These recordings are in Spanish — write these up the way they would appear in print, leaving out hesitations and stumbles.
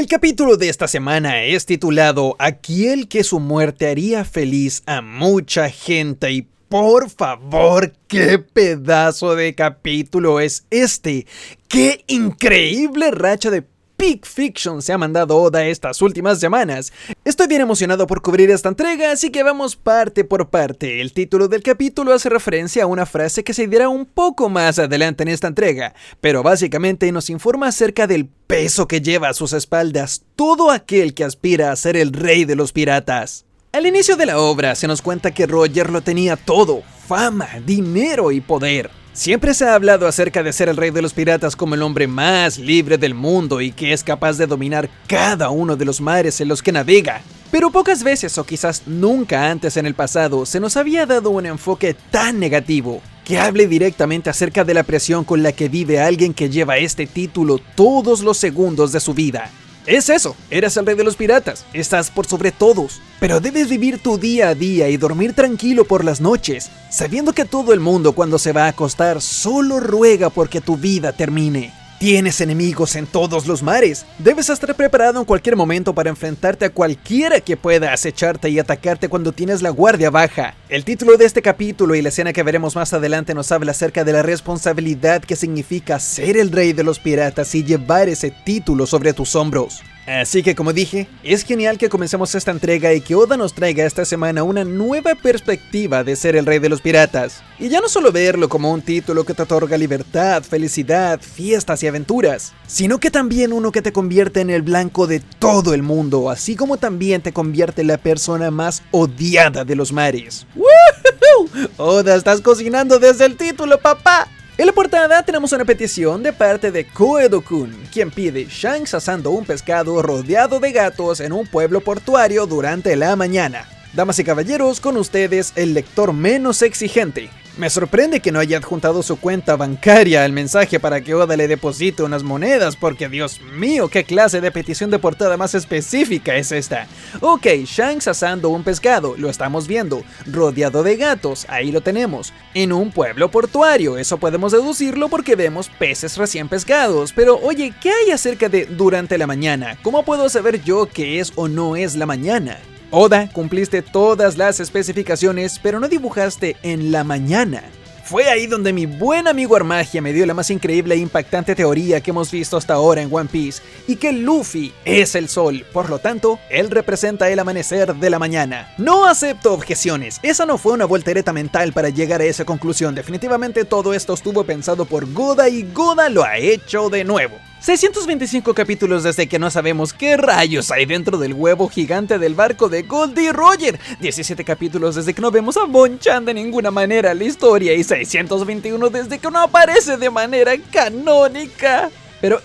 El capítulo de esta semana es titulado Aquel que su muerte haría feliz a mucha gente y por favor, qué pedazo de capítulo es este. Qué increíble racha de Peak Fiction se ha mandado Oda estas últimas semanas. Estoy bien emocionado por cubrir esta entrega, así que vamos parte por parte. El título del capítulo hace referencia a una frase que se dirá un poco más adelante en esta entrega, pero básicamente nos informa acerca del peso que lleva a sus espaldas todo aquel que aspira a ser el rey de los piratas. Al inicio de la obra se nos cuenta que Roger lo tenía todo: fama, dinero y poder. Siempre se ha hablado acerca de ser el rey de los piratas como el hombre más libre del mundo y que es capaz de dominar cada uno de los mares en los que navega. Pero pocas veces, o quizás nunca antes en el pasado, se nos había dado un enfoque tan negativo, que hable directamente acerca de la presión con la que vive alguien que lleva este título todos los segundos de su vida. Es eso, eres el rey de los piratas, estás por sobre todos, pero debes vivir tu día a día y dormir tranquilo por las noches, sabiendo que todo el mundo cuando se va a acostar solo ruega porque tu vida termine. Tienes enemigos en todos los mares, debes estar preparado en cualquier momento para enfrentarte a cualquiera que pueda acecharte y atacarte cuando tienes la guardia baja. El título de este capítulo y la escena que veremos más adelante nos habla acerca de la responsabilidad que significa ser el rey de los piratas y llevar ese título sobre tus hombros. Así que como dije, es genial que comencemos esta entrega y que Oda nos traiga esta semana una nueva perspectiva de ser el rey de los piratas. Y ya no solo verlo como un título que te otorga libertad, felicidad, fiestas y aventuras, sino que también uno que te convierte en el blanco de todo el mundo, así como también te convierte en la persona más odiada de los mares. ¡Woohoo! Oda, estás cocinando desde el título, papá. En la portada tenemos una petición de parte de Koedo-kun, quien pide Shanks asando un pescado rodeado de gatos en un pueblo portuario durante la mañana. Damas y caballeros, con ustedes el lector menos exigente. Me sorprende que no haya adjuntado su cuenta bancaria al mensaje para que Oda le deposite unas monedas, porque Dios mío, qué clase de petición de portada más específica es esta. Ok, Shanks asando un pescado, lo estamos viendo, rodeado de gatos, ahí lo tenemos, en un pueblo portuario, eso podemos deducirlo porque vemos peces recién pescados, pero oye, ¿qué hay acerca de durante la mañana? ¿Cómo puedo saber yo qué es o no es la mañana? Oda, cumpliste todas las especificaciones, pero no dibujaste en la mañana. Fue ahí donde mi buen amigo Armagia me dio la más increíble e impactante teoría que hemos visto hasta ahora en One Piece, y que Luffy es el sol, por lo tanto, él representa el amanecer de la mañana. No acepto objeciones, esa no fue una voltereta mental para llegar a esa conclusión, definitivamente todo esto estuvo pensado por Oda y Oda lo ha hecho de nuevo. 625 capítulos desde que no sabemos qué rayos hay dentro del huevo gigante del barco de Goldie Roger. 17 capítulos desde que no vemos a Bonchan de ninguna manera en la historia. Y 621 desde que no aparece de manera canónica. Pero,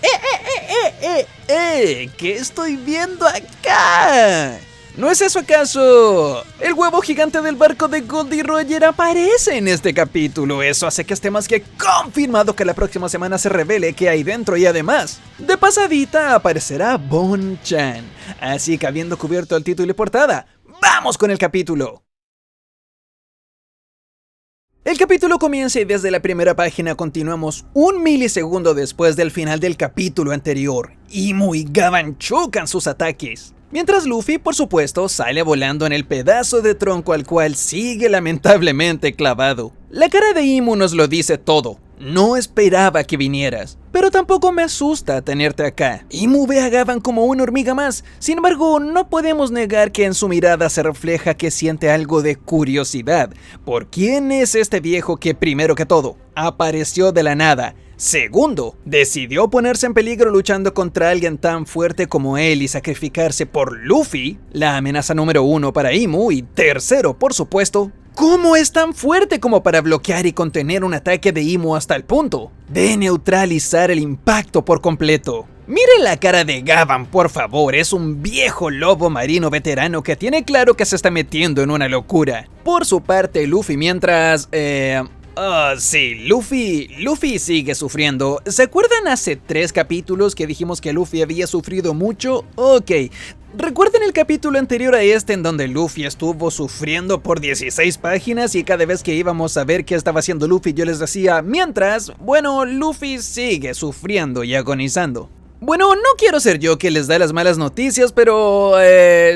¿qué estoy viendo acá? ¿No es eso acaso? El huevo gigante del barco de Goldie Roger aparece en este capítulo. Eso hace que esté más que confirmado que la próxima semana se revele qué hay dentro y además, de pasadita aparecerá Bonchan. Así que habiendo cubierto el título y portada, ¡vamos con el capítulo! El capítulo comienza y desde la primera página continuamos un milisegundo después del final del capítulo anterior. Imu y Gavan chocan sus ataques. Mientras Luffy, por supuesto, sale volando en el pedazo de tronco al cual sigue lamentablemente clavado. La cara de Imu nos lo dice todo. No esperaba que vinieras, pero tampoco me asusta tenerte acá. Imu ve a Gavan como una hormiga más, sin embargo, no podemos negar que en su mirada se refleja que siente algo de curiosidad. ¿Por quién es este viejo que, primero que todo, apareció de la nada? Segundo, decidió ponerse en peligro luchando contra alguien tan fuerte como él y sacrificarse por Luffy, la amenaza número 1 para Imu. Y tercero, por supuesto, ¿cómo es tan fuerte como para bloquear y contener un ataque de Imu hasta el punto de neutralizar el impacto por completo? Miren la cara de Gavan, por favor, es un viejo lobo marino veterano que tiene claro que se está metiendo en una locura. Por su parte, Luffy mientras... sí, Luffy sigue sufriendo. ¿Se acuerdan hace 3 capítulos que dijimos que Luffy había sufrido mucho? Ok, ¿recuerdan el capítulo anterior a este en donde Luffy estuvo sufriendo por 16 páginas y cada vez que íbamos a ver qué estaba haciendo Luffy yo les decía, mientras, bueno, Luffy sigue sufriendo y agonizando? Bueno, no quiero ser yo quien les da las malas noticias, pero...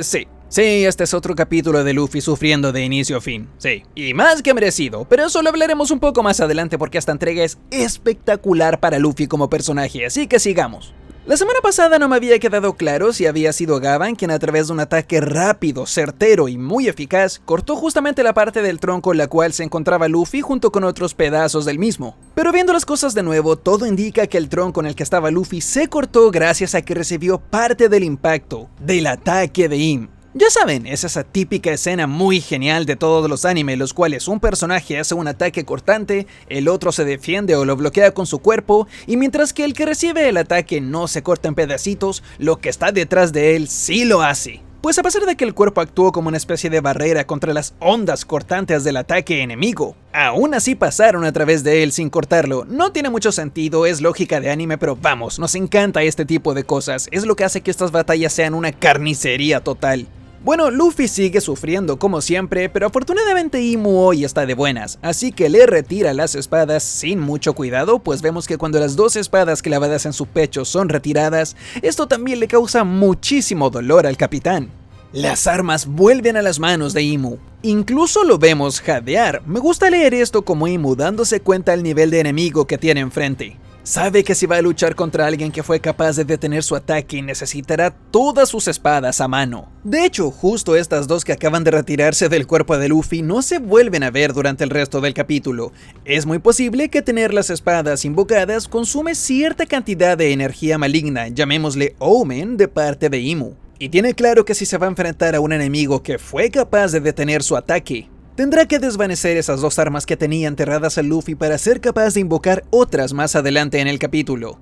sí. Sí, este es otro capítulo de Luffy sufriendo de inicio a fin, sí. Y más que merecido, pero eso lo hablaremos un poco más adelante porque esta entrega es espectacular para Luffy como personaje, así que sigamos. La semana pasada no me había quedado claro si había sido Gavan quien a través de un ataque rápido, certero y muy eficaz, cortó justamente la parte del tronco en la cual se encontraba Luffy junto con otros pedazos del mismo. Pero viendo las cosas de nuevo, todo indica que el tronco en el que estaba Luffy se cortó gracias a que recibió parte del impacto del ataque de Im. Ya saben, es esa típica escena muy genial de todos los animes, los cuales un personaje hace un ataque cortante, el otro se defiende o lo bloquea con su cuerpo, y mientras que el que recibe el ataque no se corta en pedacitos, lo que está detrás de él sí lo hace. Pues a pesar de que el cuerpo actuó como una especie de barrera contra las ondas cortantes del ataque enemigo, aún así pasaron a través de él sin cortarlo. No tiene mucho sentido, es lógica de anime, pero vamos, nos encanta este tipo de cosas, es lo que hace que estas batallas sean una carnicería total. Bueno, Luffy sigue sufriendo como siempre, pero afortunadamente Imu hoy está de buenas, así que le retira las espadas sin mucho cuidado, pues vemos que cuando las dos espadas clavadas en su pecho son retiradas, esto también le causa muchísimo dolor al capitán. Las armas vuelven a las manos de Imu. Incluso lo vemos jadear. Me gusta leer esto como Imu dándose cuenta del nivel de enemigo que tiene enfrente. Sabe que si va a luchar contra alguien que fue capaz de detener su ataque, necesitará todas sus espadas a mano. De hecho, justo estas dos que acaban de retirarse del cuerpo de Luffy no se vuelven a ver durante el resto del capítulo. Es muy posible que tener las espadas invocadas consume cierta cantidad de energía maligna, llamémosle Omen, de parte de Imu. Y tiene claro que si se va a enfrentar a un enemigo que fue capaz de detener su ataque, tendrá que desvanecer esas dos armas que tenía enterradas a Luffy para ser capaz de invocar otras más adelante en el capítulo.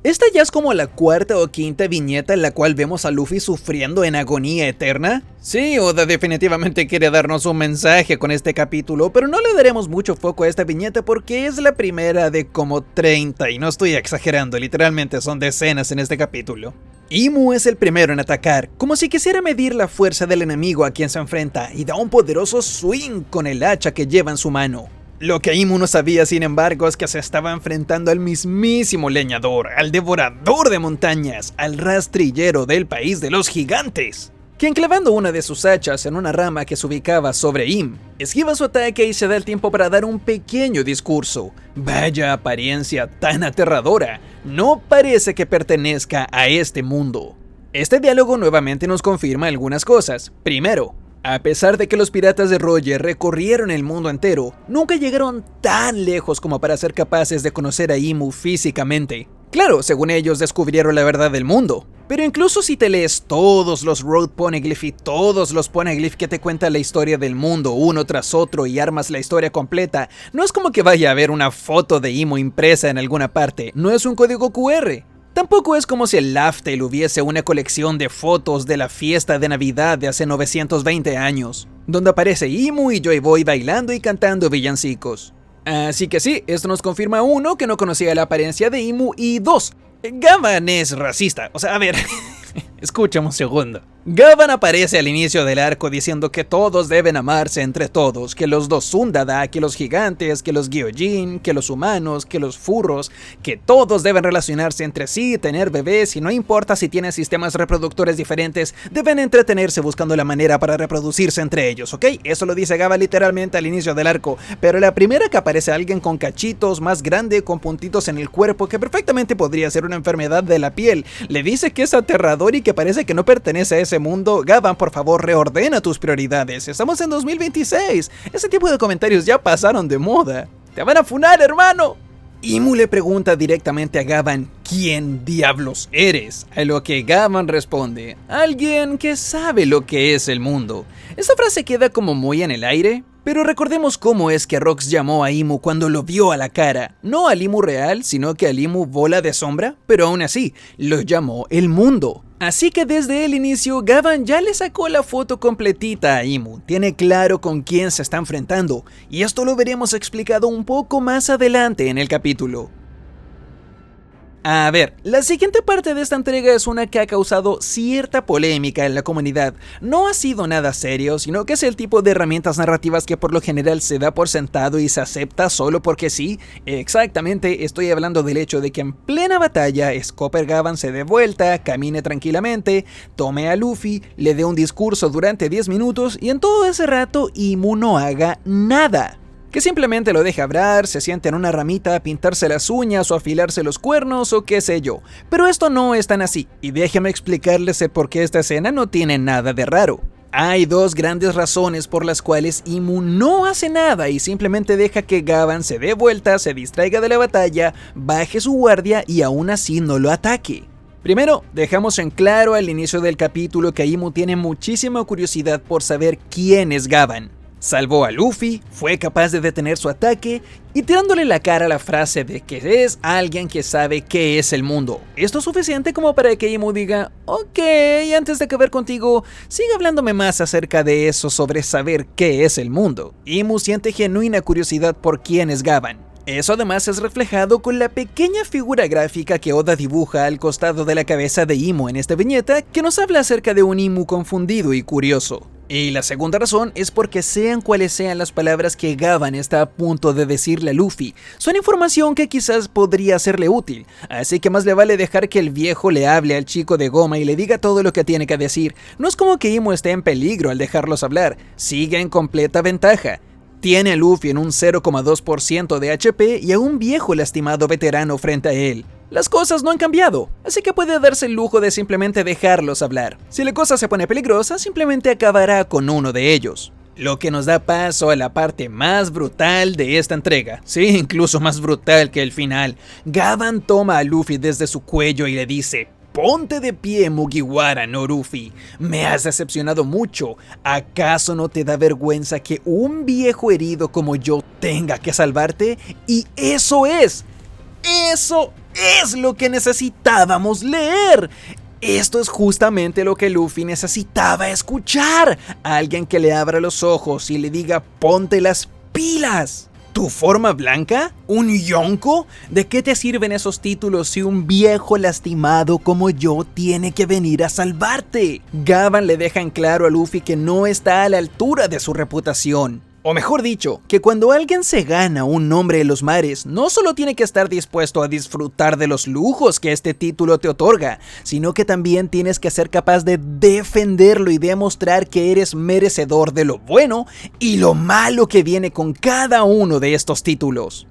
Esta ya es como la cuarta o quinta viñeta en la cual vemos a Luffy sufriendo en agonía eterna. Sí, Oda definitivamente quiere darnos un mensaje con este capítulo, pero no le daremos mucho foco a esta viñeta porque es la primera de como 30 y no estoy exagerando, literalmente son decenas en este capítulo. Imu es el primero en atacar, como si quisiera medir la fuerza del enemigo a quien se enfrenta y da un poderoso swing con el hacha que lleva en su mano. Lo que Imu no sabía, sin embargo, es que se estaba enfrentando al mismísimo leñador, al devorador de montañas, al rastrillero del país de los gigantes, quien clavando una de sus hachas en una rama que se ubicaba sobre Im, esquiva su ataque y se da el tiempo para dar un pequeño discurso. Vaya apariencia tan aterradora, no parece que pertenezca a este mundo. Este diálogo nuevamente nos confirma algunas cosas. Primero, a pesar de que los piratas de Roger recorrieron el mundo entero, nunca llegaron tan lejos como para ser capaces de conocer a Imu físicamente. Claro, según ellos descubrieron la verdad del mundo, pero incluso si te lees todos los Road Poneglyph y todos los Poneglyph que te cuentan la historia del mundo uno tras otro y armas la historia completa, no es como que vaya a haber una foto de Imu impresa en alguna parte, no es un código QR. Tampoco es como si en Laugh Tale hubiese una colección de fotos de la fiesta de Navidad de hace 920 años, donde aparece Imu y Joy Boy bailando y cantando villancicos. Así que sí, esto nos confirma uno, que no conocía la apariencia de Imu, y dos, Gavan es racista. O sea, a ver, escúchame un segundo. Gavan aparece al inicio del arco diciendo que todos deben amarse entre todos, que los dos Sundada, que los gigantes, que los Gyojin, que los humanos, que los furros, que todos deben relacionarse entre sí, tener bebés y no importa si tienen sistemas reproductores diferentes, deben entretenerse buscando la manera para reproducirse entre ellos, ¿ok? Eso lo dice Gavan literalmente al inicio del arco, pero la primera que aparece alguien con cachitos, más grande, con puntitos en el cuerpo, que perfectamente podría ser una enfermedad de la piel, le dice que es aterrador y que parece que no pertenece a ese mundo. Gavan, por favor, reordena tus prioridades. Estamos en 2026. Ese tipo de comentarios ya pasaron de moda. ¡Te van a funar, hermano! Imu le pregunta directamente a Gavan, ¿quién diablos eres? A lo que Gavan responde, alguien que sabe lo que es el mundo. Esta frase queda como muy en el aire, pero recordemos cómo es que Rox llamó a Imu cuando lo vio a la cara. No al Imu real, sino que al Imu bola de sombra, pero aún así, lo llamó el mundo. Así que desde el inicio, Gavan ya le sacó la foto completita a Imu, tiene claro con quién se está enfrentando, y esto lo veremos explicado un poco más adelante en el capítulo. A ver, la siguiente parte de esta entrega es una que ha causado cierta polémica en la comunidad. No ha sido nada serio, sino que es el tipo de herramientas narrativas que por lo general se da por sentado y se acepta solo porque sí. Exactamente, estoy hablando del hecho de que en plena batalla, Scopper Gavan se dé vuelta, camine tranquilamente, tome a Luffy, le dé un discurso durante 10 minutos y en todo ese rato Imu no haga nada. Que simplemente lo deje hablar, se siente en una ramita a pintarse las uñas o afilarse los cuernos o qué sé yo. Pero esto no es tan así, y déjame explicarles el por qué esta escena no tiene nada de raro. Hay dos grandes razones por las cuales Imu no hace nada y simplemente deja que Gavan se dé vuelta, se distraiga de la batalla, baje su guardia y aún así no lo ataque. Primero, dejamos en claro al inicio del capítulo que Imu tiene muchísima curiosidad por saber quién es Gavan. Salvó a Luffy, fue capaz de detener su ataque y tirándole la cara la frase de que es alguien que sabe qué es el mundo. Esto es suficiente como para que Imu diga, ok, antes de acabar contigo, sigue hablándome más acerca de eso sobre saber qué es el mundo. Imu siente genuina curiosidad por quién es Gavan. Eso además es reflejado con la pequeña figura gráfica que Oda dibuja al costado de la cabeza de Imu en esta viñeta que nos habla acerca de un Imu confundido y curioso. Y la segunda razón es porque sean cuales sean las palabras que Gavan está a punto de decirle a Luffy, son información que quizás podría serle útil, así que más le vale dejar que el viejo le hable al chico de goma y le diga todo lo que tiene que decir. No es como que Imu esté en peligro al dejarlos hablar, sigue en completa ventaja. Tiene a Luffy en un 0,2% de HP y a un viejo lastimado veterano frente a él. Las cosas no han cambiado, así que puede darse el lujo de simplemente dejarlos hablar. Si la cosa se pone peligrosa, simplemente acabará con uno de ellos. Lo que nos da paso a la parte más brutal de esta entrega. Sí, incluso más brutal que el final. Gavan toma a Luffy desde su cuello y le dice: ponte de pie, Mugiwara no Luffy. Me has decepcionado mucho. ¿Acaso no te da vergüenza que un viejo herido como yo tenga que salvarte? Y eso es lo que necesitábamos leer. Esto es justamente lo que Luffy necesitaba escuchar. Alguien que le abra los ojos y le diga: ponte las pilas. ¿Tu forma blanca? ¿Un yonko? ¿De qué te sirven esos títulos si un viejo lastimado como yo tiene que venir a salvarte? Gavan le deja en claro a Luffy que no está a la altura de su reputación. O mejor dicho, que cuando alguien se gana un nombre en los mares, no solo tiene que estar dispuesto a disfrutar de los lujos que este título te otorga, sino que también tienes que ser capaz de defenderlo y demostrar que eres merecedor de lo bueno y lo malo que viene con cada uno de estos títulos.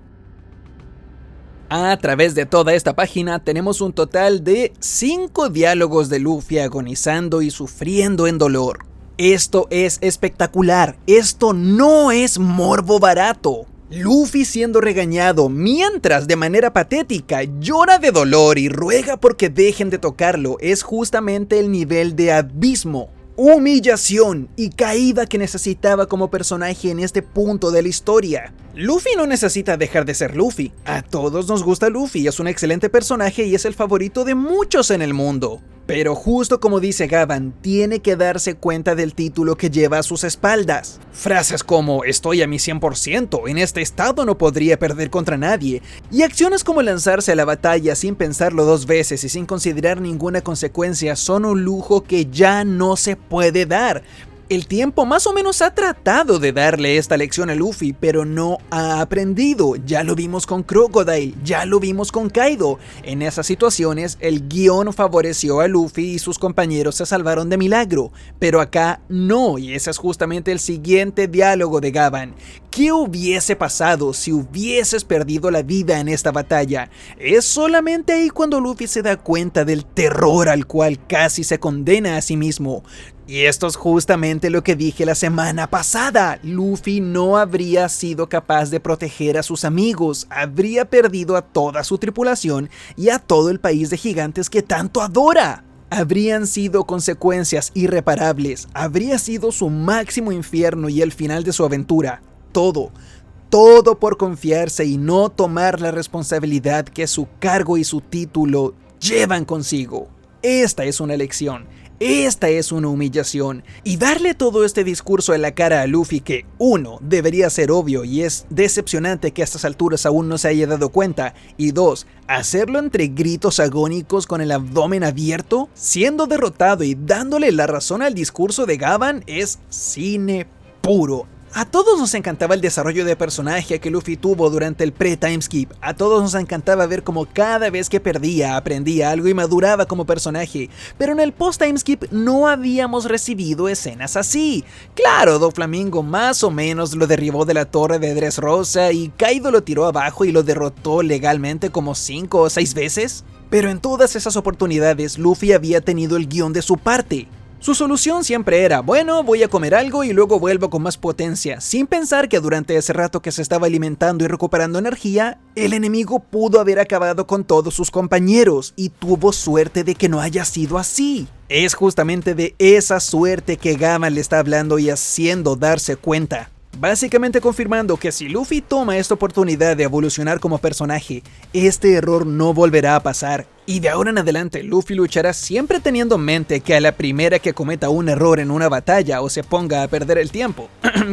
A través de toda esta página tenemos un total de 5 diálogos de Luffy agonizando y sufriendo en dolor. Esto es espectacular, esto no es morbo barato. Luffy siendo regañado mientras de manera patética llora de dolor y ruega porque dejen de tocarlo es justamente el nivel de abismo, humillación y caída que necesitaba como personaje en este punto de la historia. Luffy no necesita dejar de ser Luffy, a todos nos gusta Luffy, es un excelente personaje y es el favorito de muchos en el mundo. Pero justo como dice Gavan, tiene que darse cuenta del título que lleva a sus espaldas. Frases como estoy a mi 100%, en este estado no podría perder contra nadie, y acciones como lanzarse a la batalla sin pensarlo 2 veces y sin considerar ninguna consecuencia son un lujo que ya no se puede dar. El tiempo más o menos ha tratado de darle esta lección a Luffy, pero no ha aprendido. Ya lo vimos con Crocodile, ya lo vimos con Kaido. En esas situaciones, el guión favoreció a Luffy y sus compañeros se salvaron de milagro. Pero acá no, y ese es justamente el siguiente diálogo de Gavan. ¿Qué hubiese pasado si hubieses perdido la vida en esta batalla? Es solamente ahí cuando Luffy se da cuenta del terror al cual casi se condena a sí mismo. Y esto es justamente lo que dije la semana pasada. Luffy no habría sido capaz de proteger a sus amigos, habría perdido a toda su tripulación y a todo el país de gigantes que tanto adora. Habrían sido consecuencias irreparables, habría sido su máximo infierno y el final de su aventura. Todo por confiarse y no tomar la responsabilidad que su cargo y su título llevan consigo. esta es una lección. Esta es una humillación, y darle todo este discurso en la cara a Luffy que, uno, debería ser obvio y es decepcionante que a estas alturas aún no se haya dado cuenta, y dos, hacerlo entre gritos agónicos con el abdomen abierto, siendo derrotado y dándole la razón al discurso de Gavan es cine puro. A todos nos encantaba el desarrollo de personaje que Luffy tuvo durante el pre-timeskip, a todos nos encantaba ver cómo cada vez que perdía aprendía algo y maduraba como personaje, pero en el post-timeskip no habíamos recibido escenas así. Claro, Doflamingo más o menos lo derribó de la torre de Dressrosa y Kaido lo tiró abajo y lo derrotó legalmente como 5 o 6 veces, pero en todas esas oportunidades Luffy había tenido el guión de su parte. Su solución siempre era, bueno, voy a comer algo y luego vuelvo con más potencia, sin pensar que durante ese rato que se estaba alimentando y recuperando energía, el enemigo pudo haber acabado con todos sus compañeros y tuvo suerte de que no haya sido así. Es justamente de esa suerte que Gavan le está hablando y haciendo darse cuenta. Básicamente confirmando que si Luffy toma esta oportunidad de evolucionar como personaje, este error no volverá a pasar. Y de ahora en adelante Luffy luchará siempre teniendo en mente que a la primera que cometa un error en una batalla o se ponga a perder el tiempo,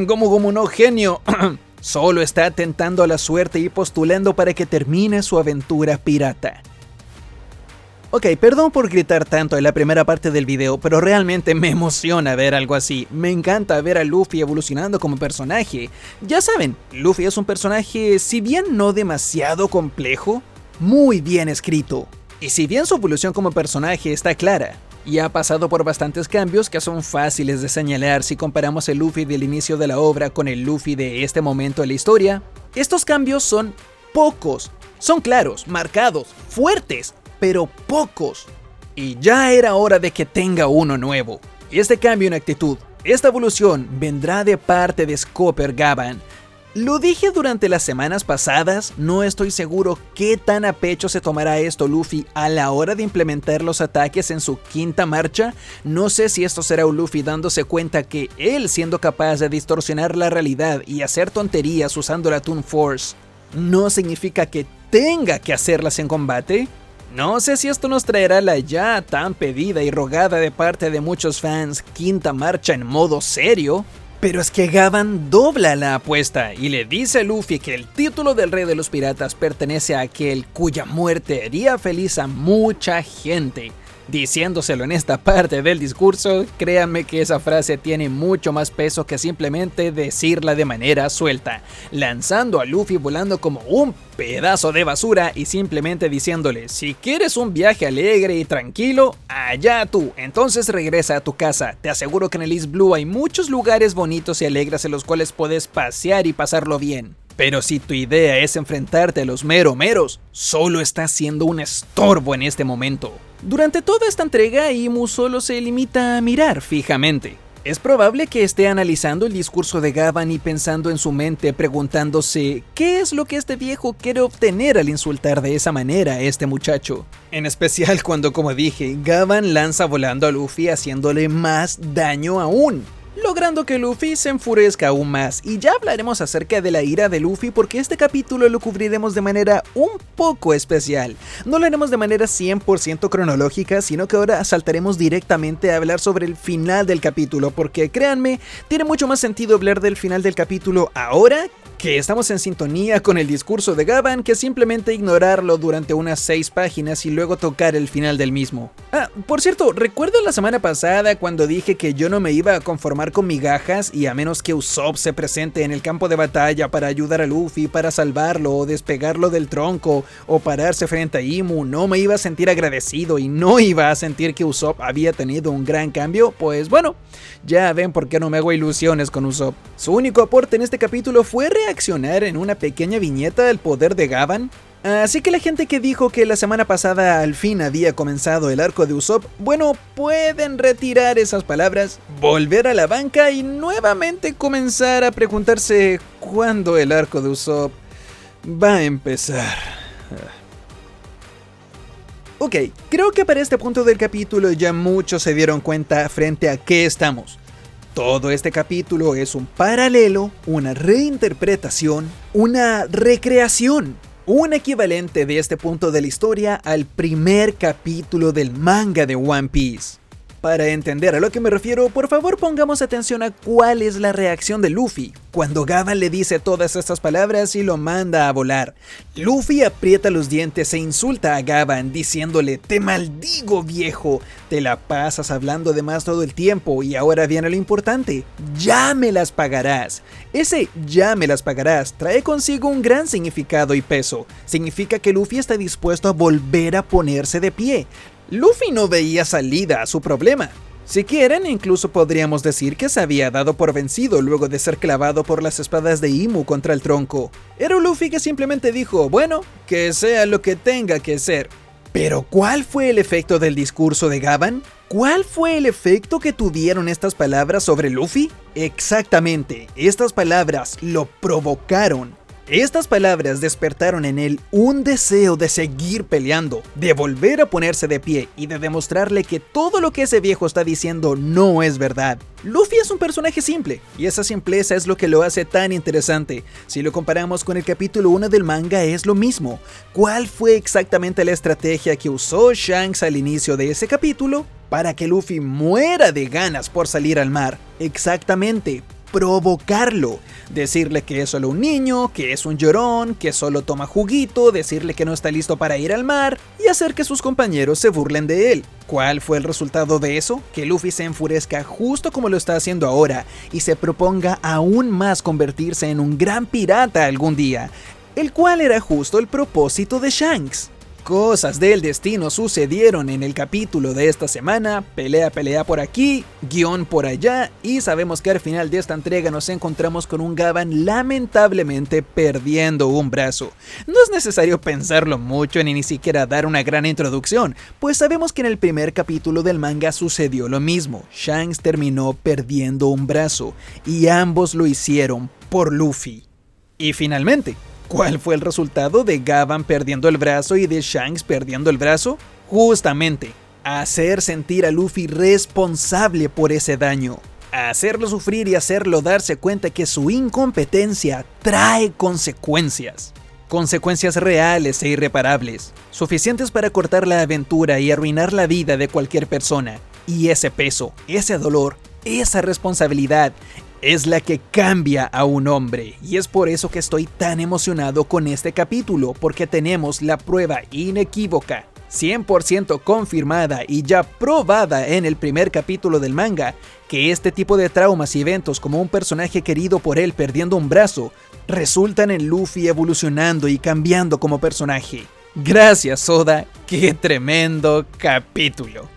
Gomu no genio, solo está tentando a la suerte y postulando para que termine su aventura pirata. Ok, perdón por gritar tanto en la primera parte del video, pero realmente me emociona ver algo así. Me encanta ver a Luffy evolucionando como personaje. Ya saben, Luffy es un personaje, si bien no demasiado complejo, muy bien escrito. Y si bien su evolución como personaje está clara, y ha pasado por bastantes cambios que son fáciles de señalar si comparamos el Luffy del inicio de la obra con el Luffy de este momento de la historia, estos cambios son pocos, son claros, marcados, fuertes, pero pocos. Y ya era hora de que tenga uno nuevo. Y este cambio en actitud, esta evolución vendrá de parte de Scopper Gavan. Lo dije durante las semanas pasadas, no estoy seguro qué tan a pecho se tomará esto Luffy a la hora de implementar los ataques en su quinta marcha. No sé si esto será un Luffy dándose cuenta que él siendo capaz de distorsionar la realidad y hacer tonterías usando la Toon Force, no significa que tenga que hacerlas en combate. No sé si esto nos traerá la ya tan pedida y rogada de parte de muchos fans quinta marcha en modo serio, pero es que Gavan dobla la apuesta y le dice a Luffy que el título del Rey de los Piratas pertenece a aquel cuya muerte haría feliz a mucha gente. Diciéndoselo en esta parte del discurso, créanme que esa frase tiene mucho más peso que simplemente decirla de manera suelta, lanzando a Luffy volando como un pedazo de basura y simplemente diciéndole, si quieres un viaje alegre y tranquilo, allá tú, entonces regresa a tu casa, te aseguro que en el East Blue hay muchos lugares bonitos y alegres en los cuales puedes pasear y pasarlo bien. Pero si tu idea es enfrentarte a los meros, solo estás siendo un estorbo en este momento. Durante toda esta entrega, Imu solo se limita a mirar fijamente. Es probable que esté analizando el discurso de Gavan y pensando en su mente, preguntándose ¿qué es lo que este viejo quiere obtener al insultar de esa manera a este muchacho? En especial cuando, como dije, Gavan lanza volando a Luffy haciéndole más daño aún, logrando que Luffy se enfurezca aún más, y ya hablaremos acerca de la ira de Luffy porque este capítulo lo cubriremos de manera un poco especial. No lo haremos de manera 100% cronológica, sino que ahora saltaremos directamente a hablar sobre el final del capítulo, porque créanme, tiene mucho más sentido hablar del final del capítulo ahora que estamos en sintonía con el discurso de Gavan que simplemente ignorarlo durante unas 6 páginas y luego tocar el final del mismo. Por cierto, ¿recuerdan la semana pasada cuando dije que yo no me iba a conformar con migajas y a menos que Usopp se presente en el campo de batalla para ayudar a Luffy, para salvarlo o despegarlo del tronco o pararse frente a Imu, no me iba a sentir agradecido y no iba a sentir que Usopp había tenido un gran cambio? Pues bueno, ya ven por qué no me hago ilusiones con Usopp. Su único aporte en este capítulo fue reaccionar en una pequeña viñeta al poder de Gavan. Así que la gente que dijo que la semana pasada al fin había comenzado el arco de Usopp, bueno, pueden retirar esas palabras, volver a la banca y nuevamente comenzar a preguntarse cuándo el arco de Usopp va a empezar. Ok, creo que para este punto del capítulo ya muchos se dieron cuenta frente a qué estamos. Todo este capítulo es un paralelo, una reinterpretación, una recreación Un equivalente de este punto de la historia al primer capítulo del manga de One Piece. Para entender a lo que me refiero, por favor pongamos atención a cuál es la reacción de Luffy cuando Gavan le dice todas estas palabras y lo manda a volar. Luffy aprieta los dientes e insulta a Gavan diciéndole: "Te maldigo, viejo, te la pasas hablando de más todo el tiempo y ahora viene lo importante, ya me las pagarás". Ese "ya me las pagarás" trae consigo un gran significado y peso. Significa que Luffy está dispuesto a volver a ponerse de pie. Luffy no veía salida a su problema. Si quieren, incluso podríamos decir que se había dado por vencido luego de ser clavado por las espadas de Imu contra el tronco. Era un Luffy que simplemente dijo: bueno, que sea lo que tenga que ser. Pero ¿cuál fue el efecto del discurso de Gavan? ¿Cuál fue el efecto que tuvieron estas palabras sobre Luffy? Exactamente, estas palabras lo provocaron. Estas palabras despertaron en él un deseo de seguir peleando, de volver a ponerse de pie y de demostrarle que todo lo que ese viejo está diciendo no es verdad. Luffy es un personaje simple, y esa simpleza es lo que lo hace tan interesante. Si lo comparamos con el capítulo 1 del manga, es lo mismo. ¿Cuál fue exactamente la estrategia que usó Shanks al inicio de ese capítulo para que Luffy muera de ganas por salir al mar? Exactamente, provocarlo, decirle que es solo un niño, que es un llorón, que solo toma juguito, decirle que no está listo para ir al mar y hacer que sus compañeros se burlen de él. ¿Cuál fue el resultado de eso? Que Luffy se enfurezca justo como lo está haciendo ahora y se proponga aún más convertirse en un gran pirata algún día, el cual era justo el propósito de Shanks. Cosas del destino sucedieron en el capítulo de esta semana, pelea por aquí, guión por allá, y sabemos que al final de esta entrega nos encontramos con un Gavan lamentablemente perdiendo un brazo. No es necesario pensarlo mucho ni siquiera dar una gran introducción, pues sabemos que en el primer capítulo del manga sucedió lo mismo. Shanks terminó perdiendo un brazo, y ambos lo hicieron por Luffy. Y finalmente, ¿cuál fue el resultado de Gavan perdiendo el brazo y de Shanks perdiendo el brazo? Justamente, hacer sentir a Luffy responsable por ese daño. Hacerlo sufrir y hacerlo darse cuenta que su incompetencia trae consecuencias. Consecuencias reales e irreparables, suficientes para cortar la aventura y arruinar la vida de cualquier persona. Y ese peso, ese dolor, esa responsabilidad es la que cambia a un hombre, y es por eso que estoy tan emocionado con este capítulo, porque tenemos la prueba inequívoca, 100% confirmada y ya probada en el primer capítulo del manga, que este tipo de traumas y eventos, como un personaje querido por él perdiendo un brazo, resultan en Luffy evolucionando y cambiando como personaje. Gracias, Oda, qué tremendo capítulo.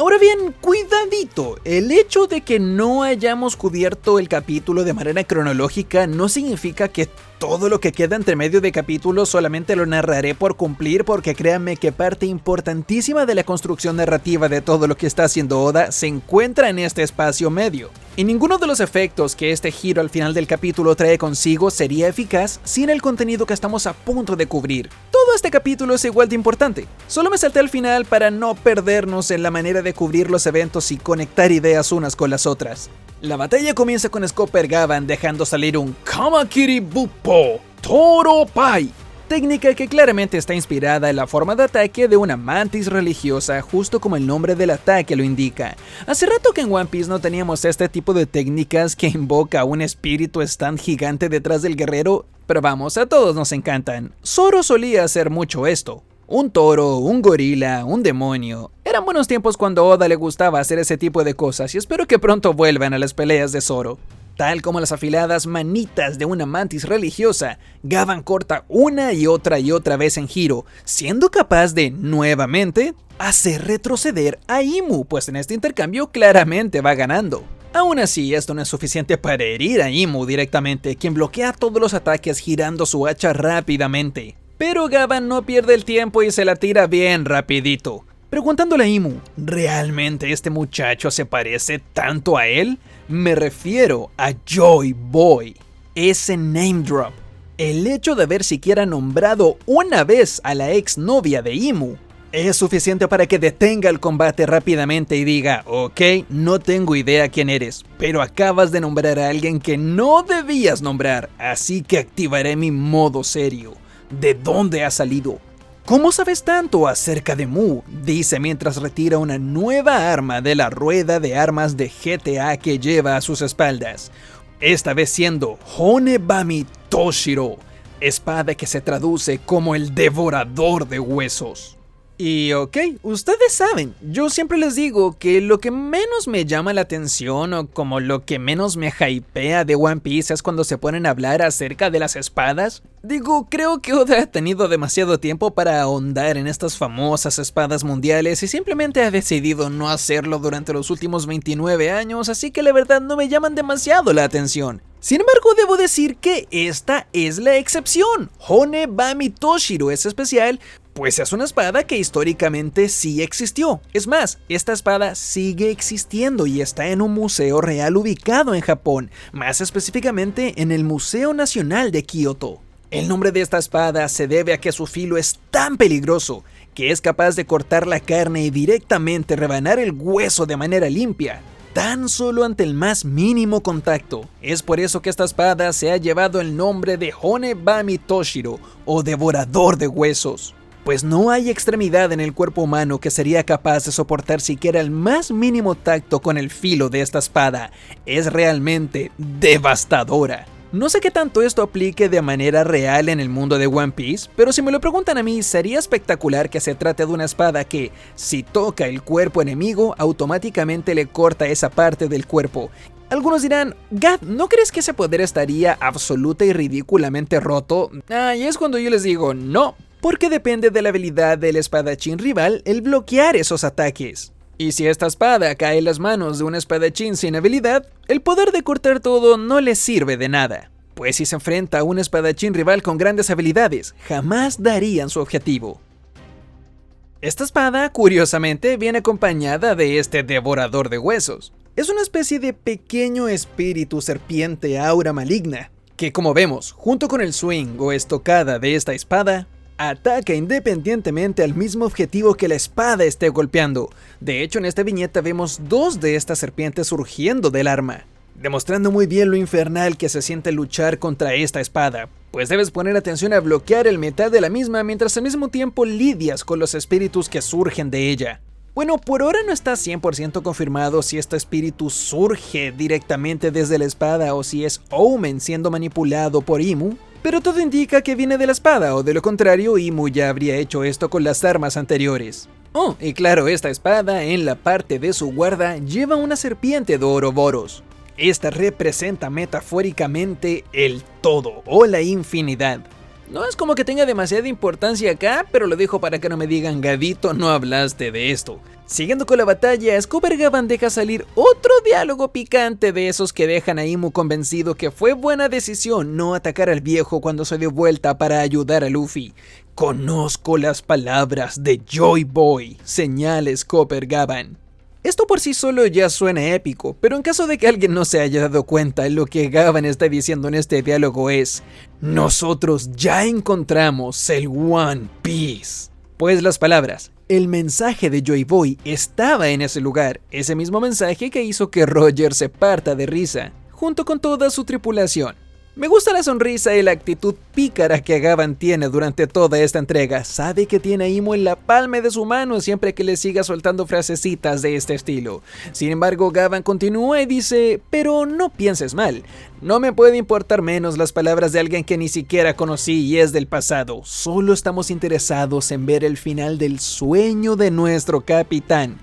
Ahora bien, cuidadito, el hecho de que no hayamos cubierto el capítulo de manera cronológica no significa que todo lo que queda entre medio de capítulos solamente lo narraré por cumplir, porque créanme que parte importantísima de la construcción narrativa de todo lo que está haciendo Oda se encuentra en este espacio medio. Y ninguno de los efectos que este giro al final del capítulo trae consigo sería eficaz sin el contenido que estamos a punto de cubrir. Todo este capítulo es igual de importante, solo me salté al final para no perdernos en la manera de cubrir los eventos y conectar ideas unas con las otras. La batalla comienza con Scopper Gavan dejando salir un Kamakiri Buppo Toro Pai, técnica que claramente está inspirada en la forma de ataque de una mantis religiosa, justo como el nombre del ataque lo indica. Hace rato que en One Piece no teníamos este tipo de técnicas que invoca a un espíritu stand gigante detrás del guerrero, pero vamos, a todos nos encantan. Zoro solía hacer mucho esto. Un toro, un gorila, un demonio. Eran buenos tiempos cuando a Oda le gustaba hacer ese tipo de cosas y espero que pronto vuelvan a las peleas de Zoro. Tal como las afiladas manitas de una mantis religiosa, Gavan corta una y otra vez en giro, siendo capaz de, nuevamente, hacer retroceder a Imu, pues en este intercambio claramente va ganando. Aún así, esto no es suficiente para herir a Imu directamente, quien bloquea todos los ataques girando su hacha rápidamente. Pero Gavan no pierde el tiempo y se la tira bien rapidito, preguntándole a Imu, ¿realmente este muchacho se parece tanto a él? Me refiero a Joy Boy. Ese name drop, el hecho de haber siquiera nombrado una vez a la exnovia de Imu, Es suficiente para que detenga el combate rápidamente y diga, ok, no tengo idea quién eres, pero acabas de nombrar a alguien que no debías nombrar, así que activaré mi modo serio. ¿De dónde ha salido? ¿Cómo sabes tanto acerca de Mu? Dice mientras retira una nueva arma de la rueda de armas de GTA que lleva a sus espaldas. Esta vez siendo Honebami Toshiro, espada que se traduce como el devorador de huesos. Y ok, ustedes saben, yo siempre les digo que lo que menos me llama la atención o como lo que menos me hypea de One Piece es cuando se ponen a hablar acerca de las espadas. Digo, creo que Oda ha tenido demasiado tiempo para ahondar en estas famosas espadas mundiales y simplemente ha decidido no hacerlo durante los últimos 29 años, así que la verdad no me llaman demasiado la atención. Sin embargo, debo decir que esta es la excepción. Honebami Toshiro es especial, pues es una espada que históricamente sí existió. Es más, esta espada sigue existiendo y está en un museo real ubicado en Japón, más específicamente en el Museo Nacional de Kioto. El nombre de esta espada se debe a que su filo es tan peligroso que es capaz de cortar la carne y directamente rebanar el hueso de manera limpia, tan solo ante el más mínimo contacto. Es por eso que esta espada se ha llevado el nombre de Honebami Toshiro o devorador de huesos, pues no hay extremidad en el cuerpo humano que sería capaz de soportar siquiera el más mínimo tacto con el filo de esta espada. Es realmente devastadora. No sé qué tanto esto aplique de manera real en el mundo de One Piece, pero si me lo preguntan a mí, sería espectacular que se trate de una espada que, si toca el cuerpo enemigo, automáticamente le corta esa parte del cuerpo. Algunos dirán, Gad, ¿no crees que ese poder estaría absoluta y ridículamente roto? Y es cuando yo les digo, no, porque depende de la habilidad del espadachín rival el bloquear esos ataques. Y si esta espada cae en las manos de un espadachín sin habilidad, el poder de cortar todo no le sirve de nada. Pues si se enfrenta a un espadachín rival con grandes habilidades, jamás darían su objetivo. Esta espada, curiosamente, viene acompañada de este devorador de huesos. Es una especie de pequeño espíritu serpiente aura maligna, que como vemos, junto con el swing o estocada de esta espada, ataca independientemente al mismo objetivo que la espada esté golpeando. De hecho, en esta viñeta vemos dos de estas serpientes surgiendo del arma, demostrando muy bien lo infernal que se siente luchar contra esta espada, pues debes poner atención a bloquear el metal de la misma mientras al mismo tiempo lidias con los espíritus que surgen de ella. Bueno, por ahora no está 100% confirmado si este espíritu surge directamente desde la espada o si es Omen siendo manipulado por Imu, pero todo indica que viene de la espada, o de lo contrario, Imu ya habría hecho esto con las armas anteriores. Oh, y claro, esta espada en la parte de su guarda lleva una serpiente de Ouroboros. Esta representa metafóricamente el todo o la infinidad. No es como que tenga demasiada importancia acá, pero lo dejo para que no me digan, Gadito, no hablaste de esto. Siguiendo con la batalla, Scooper Gavan deja salir otro diálogo picante de esos que dejan a Imu convencido que fue buena decisión no atacar al viejo cuando se dio vuelta para ayudar a Luffy. Conozco las palabras de Joy Boy, señala Scooper Gavan. Esto por sí solo ya suena épico, pero en caso de que alguien no se haya dado cuenta, lo que Gavan está diciendo en este diálogo es: nosotros ya encontramos el One Piece. Pues las palabras, el mensaje de Joy Boy estaba en ese lugar, ese mismo mensaje que hizo que Roger se parta de risa, junto con toda su tripulación. Me gusta la sonrisa y la actitud pícara que Gavan tiene durante toda esta entrega. Sabe que tiene a Imu en la palma de su mano siempre que le siga soltando frasecitas de este estilo. Sin embargo, Gavan continúa y dice: pero no pienses mal, no me puede importar menos las palabras de alguien que ni siquiera conocí y es del pasado. Solo estamos interesados en ver el final del sueño de nuestro capitán.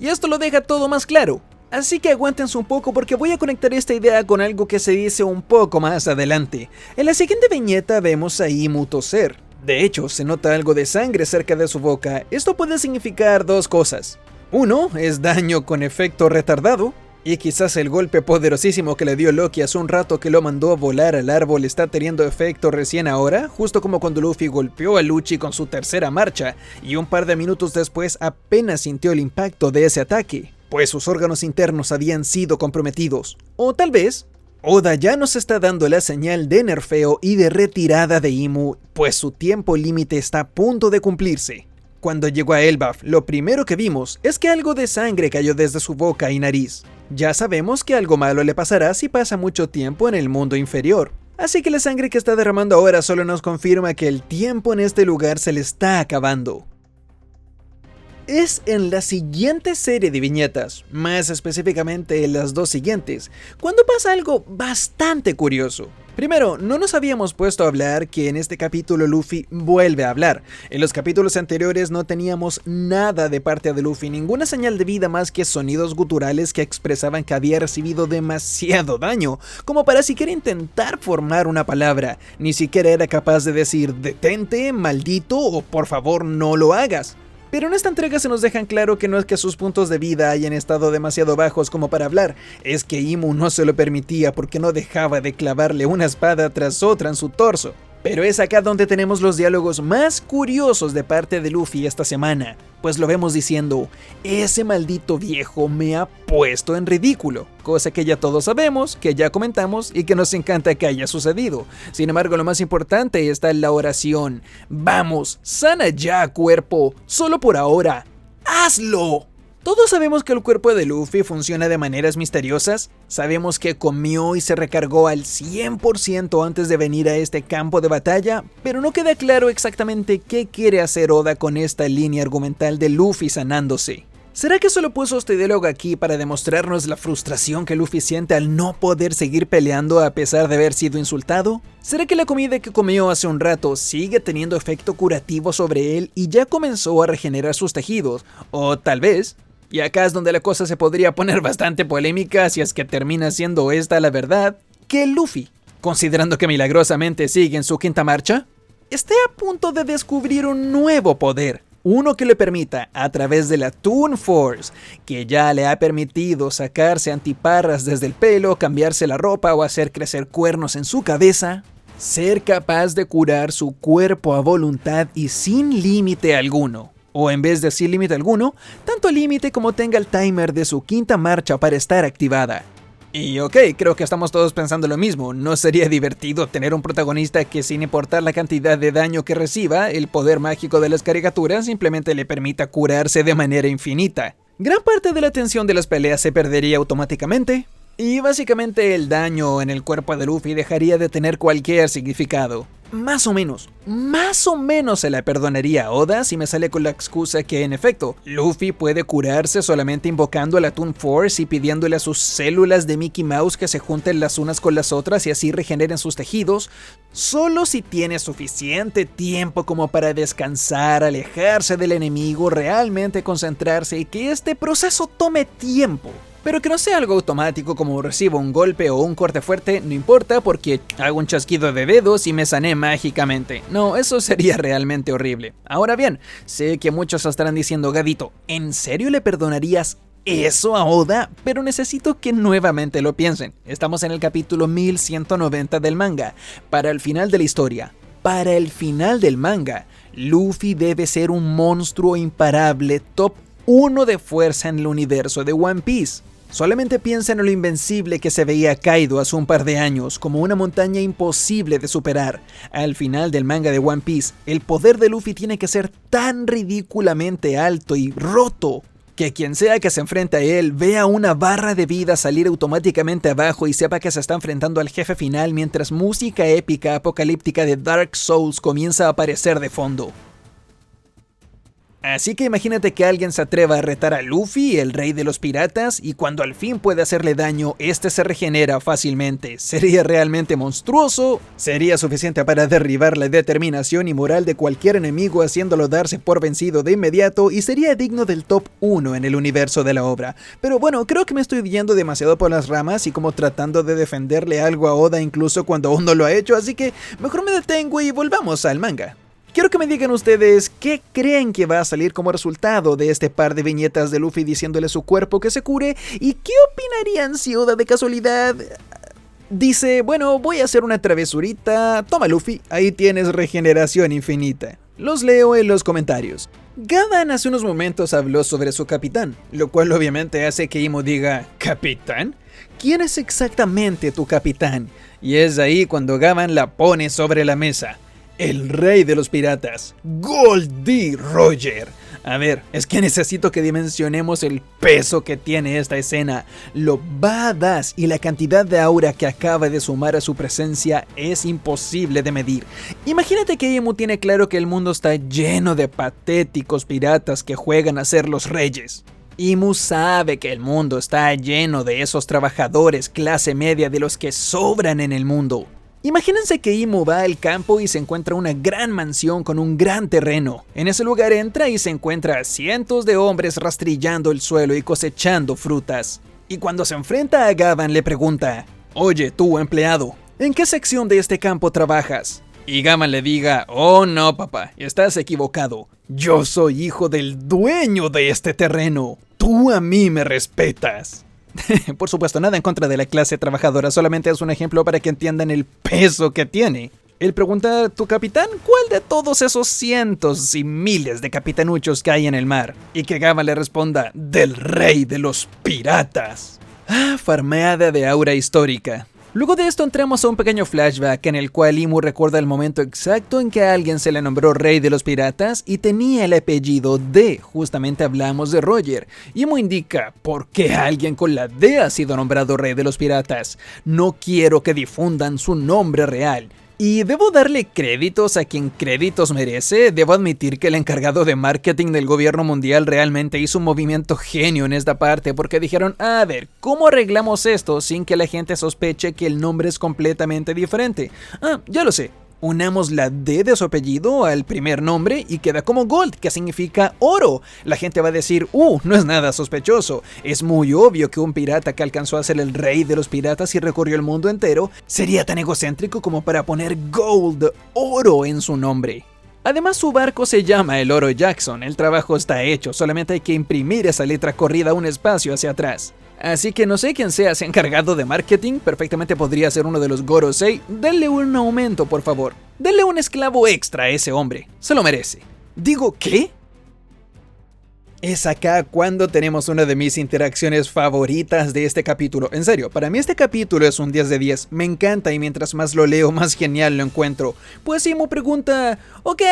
Y esto lo deja todo más claro. Así que aguántense un poco porque voy a conectar esta idea con algo que se dice un poco más adelante. En la siguiente viñeta vemos a Imu toser. De hecho, se nota algo de sangre cerca de su boca. Esto puede significar dos cosas. Uno, es daño con efecto retardado, y quizás el golpe poderosísimo que le dio Loki hace un rato que lo mandó a volar al árbol está teniendo efecto recién ahora, justo como cuando Luffy golpeó a Lucci con su tercera marcha, y un par de minutos después apenas sintió el impacto de ese ataque, pues sus órganos internos habían sido comprometidos. O tal vez Oda ya nos está dando la señal de nerfeo y de retirada de Imu, pues su tiempo límite está a punto de cumplirse. Cuando llegó a Elbaf, lo primero que vimos es que algo de sangre cayó desde su boca y nariz. Ya sabemos que algo malo le pasará si pasa mucho tiempo en el mundo inferior. Así que la sangre que está derramando ahora solo nos confirma que el tiempo en este lugar se le está acabando. Es en la siguiente serie de viñetas, más específicamente en las dos siguientes, cuando pasa algo bastante curioso. Primero, no nos habíamos puesto a hablar que en este capítulo Luffy vuelve a hablar. En los capítulos anteriores no teníamos nada de parte de Luffy, ninguna señal de vida más que sonidos guturales que expresaban que había recibido demasiado daño, como para siquiera intentar formar una palabra. Ni siquiera era capaz de decir detente, maldito o por favor no lo hagas. Pero en esta entrega se nos dejan claro que no es que sus puntos de vida hayan estado demasiado bajos como para hablar, es que Imu no se lo permitía porque no dejaba de clavarle una espada tras otra en su torso. Pero es acá donde tenemos los diálogos más curiosos de parte de Luffy esta semana, pues lo vemos diciendo, ese maldito viejo me ha puesto en ridículo, cosa que ya todos sabemos, que ya comentamos y que nos encanta que haya sucedido. Sin embargo, lo más importante está en la oración, vamos, sana ya cuerpo, solo por ahora, ¡hazlo! Todos sabemos que el cuerpo de Luffy funciona de maneras misteriosas, sabemos que comió y se recargó al 100% antes de venir a este campo de batalla, pero no queda claro exactamente qué quiere hacer Oda con esta línea argumental de Luffy sanándose. ¿Será que solo puso este diálogo aquí para demostrarnos la frustración que Luffy siente al no poder seguir peleando a pesar de haber sido insultado? ¿Será que la comida que comió hace un rato sigue teniendo efecto curativo sobre él y ya comenzó a regenerar sus tejidos? O tal vez... Y acá es donde la cosa se podría poner bastante polémica si es que termina siendo esta la verdad, que Luffy, considerando que milagrosamente sigue en su quinta marcha, esté a punto de descubrir un nuevo poder, uno que le permita, a través de la Toon Force, que ya le ha permitido sacarse antiparras desde el pelo, cambiarse la ropa o hacer crecer cuernos en su cabeza, ser capaz de curar su cuerpo a voluntad y sin límite alguno. O en vez de sin límite alguno, tanto límite como tenga el timer de su quinta marcha para estar activada. Y ok, creo que estamos todos pensando lo mismo, ¿no sería divertido tener un protagonista que sin importar la cantidad de daño que reciba, el poder mágico de las caricaturas simplemente le permita curarse de manera infinita? Gran parte de la tensión de las peleas se perdería automáticamente, y básicamente el daño en el cuerpo de Luffy dejaría de tener cualquier significado. Más o menos se la perdonaría a Oda si me sale con la excusa que en efecto, Luffy puede curarse solamente invocando a la Toon Force y pidiéndole a sus células de Mickey Mouse que se junten las unas con las otras y así regeneren sus tejidos, solo si tiene suficiente tiempo como para descansar, alejarse del enemigo, realmente concentrarse y que este proceso tome tiempo. Pero que no sea algo automático como recibo un golpe o un corte fuerte, no importa porque hago un chasquido de dedos y me sané mágicamente. No, eso sería realmente horrible. Ahora bien, sé que muchos estarán diciendo, Gadito, ¿en serio le perdonarías eso a Oda? Pero necesito que nuevamente lo piensen. Estamos en el capítulo 1190 del manga. Para el final de la historia, para el final del manga, Luffy debe ser un monstruo imparable, top 1 de fuerza en el universo de One Piece. Solamente piensa en lo invencible que se veía Kaido hace un par de años, como una montaña imposible de superar. Al final del manga de One Piece, el poder de Luffy tiene que ser tan ridículamente alto y roto, que quien sea que se enfrente a él vea una barra de vida salir automáticamente abajo y sepa que se está enfrentando al jefe final mientras música épica apocalíptica de Dark Souls comienza a aparecer de fondo. Así que imagínate que alguien se atreva a retar a Luffy, el rey de los piratas, y cuando al fin puede hacerle daño, este se regenera fácilmente. ¿Sería realmente monstruoso? ¿Sería suficiente para derribar la determinación y moral de cualquier enemigo haciéndolo darse por vencido de inmediato? Y sería digno del top 1 en el universo de la obra. Pero bueno, creo que me estoy yendo demasiado por las ramas y como tratando de defenderle algo a Oda incluso cuando aún no lo ha hecho, así que mejor me detengo y volvamos al manga. Quiero que me digan ustedes qué creen que va a salir como resultado de este par de viñetas de Luffy diciéndole a su cuerpo que se cure y qué opinarían si Oda de casualidad dice, bueno, voy a hacer una travesurita, toma Luffy, ahí tienes regeneración infinita. Los leo en los comentarios. Gavan hace unos momentos habló sobre su capitán, lo cual obviamente hace que Imu diga, ¿capitán? ¿Quién es exactamente tu capitán? Y es ahí cuando Gavan la pone sobre la mesa. el rey de los piratas, Gold D. Roger. A ver, es que necesito que dimensionemos el peso que tiene esta escena. Lo badass y la cantidad de aura que acaba de sumar a su presencia es imposible de medir. Imagínate que Imu tiene claro que el mundo está lleno de patéticos piratas que juegan a ser los reyes. Imu sabe que el mundo está lleno de esos trabajadores clase media de los que sobran en el mundo. Imagínense que Imu va al campo y se encuentra una gran mansión con un gran terreno. En ese lugar entra y se encuentra a cientos de hombres rastrillando el suelo y cosechando frutas. Y cuando se enfrenta a Gavan le pregunta: «Oye, tú empleado, ¿en qué sección de este campo trabajas?». Y Gavan le diga: «Oh no, papá, estás equivocado. Yo soy hijo del dueño de este terreno. Tú a mí me respetas». Por supuesto, nada en contra de la clase trabajadora, solamente es un ejemplo para que entiendan el peso que tiene. Él pregunta: ¿tu capitán? ¿Cuál de todos esos cientos y miles de capitanuchos que hay en el mar? Y que Gavan le responda: del rey de los piratas. Farmeada de aura histórica. Luego de esto entramos a un pequeño flashback en el cual Imu recuerda el momento exacto en que a alguien se le nombró rey de los piratas y tenía el apellido D. Justamente hablamos de Roger. Imu indica: ¿por qué alguien con la D ha sido nombrado rey de los piratas? No quiero que difundan su nombre real. Y debo darle créditos a quien créditos merece. Debo admitir que el encargado de marketing del gobierno mundial realmente hizo un movimiento genio en esta parte, porque dijeron: a ver, ¿cómo arreglamos esto sin que la gente sospeche que el nombre es completamente diferente? Ya lo sé. Unamos la D de su apellido al primer nombre y queda como Gold, que significa oro. La gente va a decir: no es nada sospechoso. Es muy obvio que un pirata que alcanzó a ser el rey de los piratas y recorrió el mundo entero sería tan egocéntrico como para poner Gold, oro, en su nombre. Además, su barco se llama el Oro Jackson. El trabajo está hecho, solamente hay que imprimir esa letra corrida un espacio hacia atrás. Así que no sé quién sea ese encargado de marketing, perfectamente podría ser uno de los Gorosei. Denle un aumento, por favor. Denle un esclavo extra a ese hombre. Se lo merece. Digo, ¿qué? Es acá cuando tenemos una de mis interacciones favoritas de este capítulo. En serio, para mí este capítulo es un 10 de 10. Me encanta y mientras más lo leo, más genial lo encuentro. Pues Imu pregunta: ok,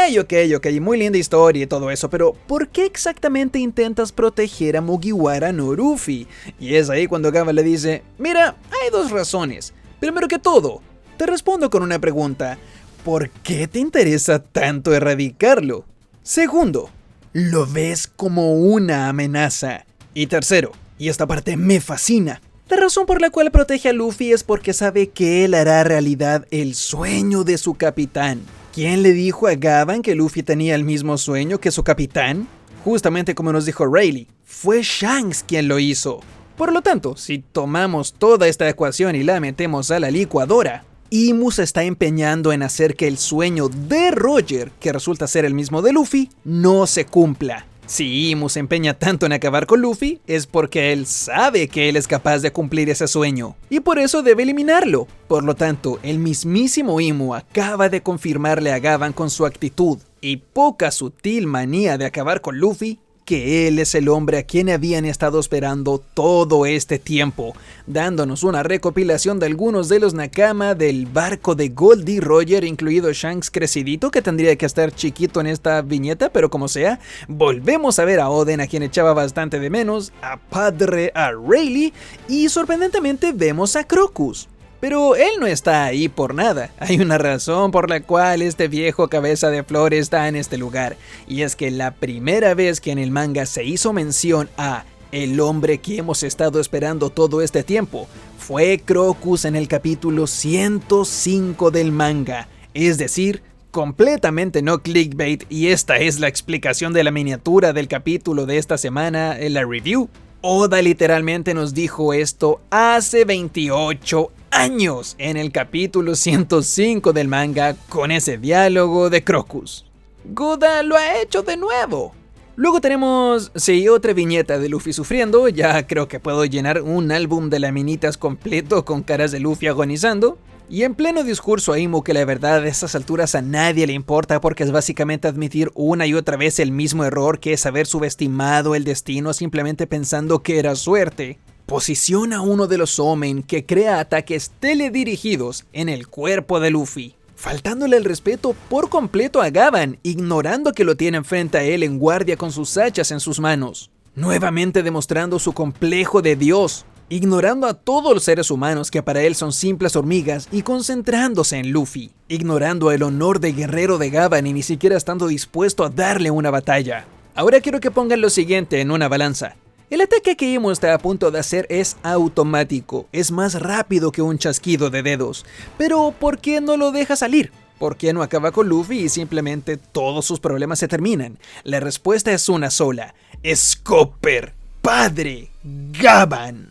muy linda historia y todo eso, pero ¿por qué exactamente intentas proteger a Mugiwara no Luffy? Y es ahí cuando Gavan le dice: mira, hay dos razones. Primero que todo, te respondo con una pregunta: ¿por qué te interesa tanto erradicarlo? Segundo, ¿lo ves como una amenaza? Y tercero, y esta parte me fascina, la razón por la cual protege a Luffy es porque sabe que él hará realidad el sueño de su capitán. ¿Quién le dijo a Gavan que Luffy tenía el mismo sueño que su capitán? Justamente como nos dijo Rayleigh, fue Shanks quien lo hizo. Por lo tanto, si tomamos toda esta ecuación y la metemos a la licuadora, Imu se está empeñando en hacer que el sueño de Roger, que resulta ser el mismo de Luffy, no se cumpla. Si Imu se empeña tanto en acabar con Luffy, es porque él sabe que él es capaz de cumplir ese sueño, y por eso debe eliminarlo. Por lo tanto, el mismísimo Imu acaba de confirmarle a Gavan con su actitud y poca sutil manía de acabar con Luffy, que él es el hombre a quien habían estado esperando todo este tiempo, dándonos una recopilación de algunos de los Nakama del barco de Gold D. Roger, incluido Shanks crecidito, que tendría que estar chiquito en esta viñeta, pero como sea. Volvemos a ver a Oden, a quien echaba bastante de menos, a Padre, a Rayleigh, y sorprendentemente vemos a Crocus. Pero él no está ahí por nada. Hay una razón por la cual este viejo cabeza de flor está en este lugar. Y es que la primera vez que en el manga se hizo mención a el hombre que hemos estado esperando todo este tiempo, fue Crocus en el capítulo 105 del manga. Es decir, completamente no clickbait, y esta es la explicación de la miniatura del capítulo de esta semana en la review. Oda literalmente nos dijo esto hace 28 años en el capítulo 105 del manga con ese diálogo de Crocus. Goda lo ha hecho de nuevo. Luego tenemos, otra viñeta de Luffy sufriendo. Ya creo que puedo llenar un álbum de laminitas completo con caras de Luffy agonizando. Y en pleno discurso a Imu que la verdad a estas alturas a nadie le importa, porque es básicamente admitir una y otra vez el mismo error, que es haber subestimado el destino simplemente pensando que era suerte. Posiciona a uno de los Omen que crea ataques teledirigidos en el cuerpo de Luffy. faltándole el respeto por completo a Gavan, ignorando que lo tiene frente a él en guardia con sus hachas en sus manos, nuevamente demostrando su complejo de Dios, ignorando a todos los seres humanos que para él son simples hormigas y concentrándose en Luffy, ignorando el honor de guerrero de Gavan y ni siquiera estando dispuesto a darle una batalla. Ahora quiero que pongan lo siguiente en una balanza. El ataque que Imu está a punto de hacer es automático, es más rápido que un chasquido de dedos, pero ¿por qué no lo deja salir? ¿Por qué no acaba con Luffy y simplemente todos sus problemas se terminan? La respuesta es una sola: Scopper, padre, Gavan.